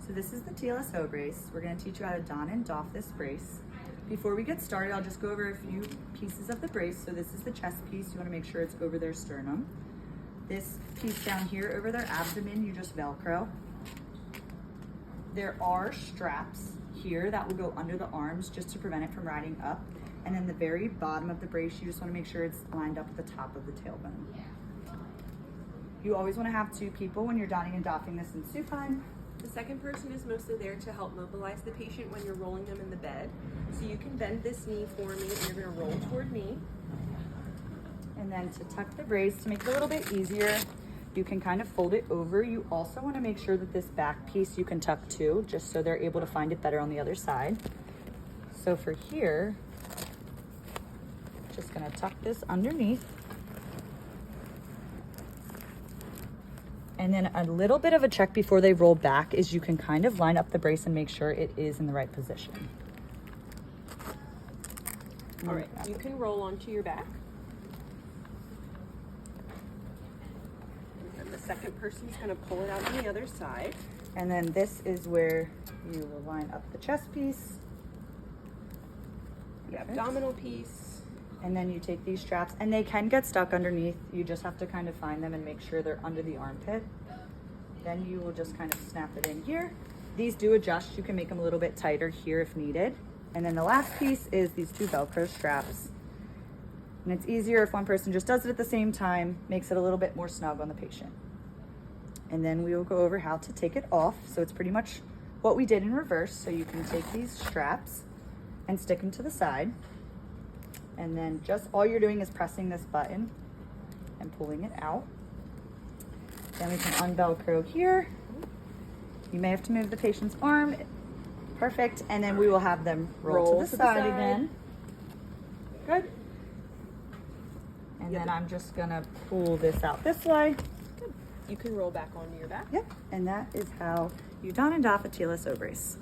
So this is the TLSO brace. We're going to teach you how to don and doff this brace. Before we get started, I'll just go over a few pieces of the brace. So this is the chest piece. You want to make sure it's over their sternum. This piece down here over their abdomen, you just Velcro. There are straps here that will go under the arms just to prevent it from riding up. And then the very bottom of the brace, you just want to make sure it's lined up at the top of the tailbone. You always want to have two people when you're donning and doffing this in supine. The second person is mostly there to help mobilize the patient when you're rolling them in the bed. So you can bend this knee for me and you're going to roll toward me. And then to tuck the brace, to make it a little bit easier, you can kind of fold it over. You also want to make sure that this back piece you can tuck too, just so they're able to find it better on the other side. So for here, just going to tuck this underneath. And then a little bit of a check before they roll back is you can kind of line up the brace and make sure it is in the right position. All right, you can roll onto your back. And then the second person's going to pull it out on the other side. And then this is where you will line up the chest piece. The abdominal piece. And then you take these straps, and they can get stuck underneath. You just have to kind of find them and make sure they're under the armpit. Then you will just kind of snap it in here. These do adjust. You can make them a little bit tighter here if needed. And then the last piece is these two Velcro straps. And it's easier if one person just does it at the same time, makes it a little bit more snug on the patient. And then we will go over how to take it off. So it's pretty much what we did in reverse. So you can take these straps and stick them to the side. And then just all you're doing is pressing this button and pulling it out. Then we can un-Velcro here. You may have to move the patient's arm. Perfect. And then we will have them roll to the side again. Good. And then I'm just gonna pull this out this way. Good. You can roll back onto your back. Yep. And that is how you don and doff a TLSO brace.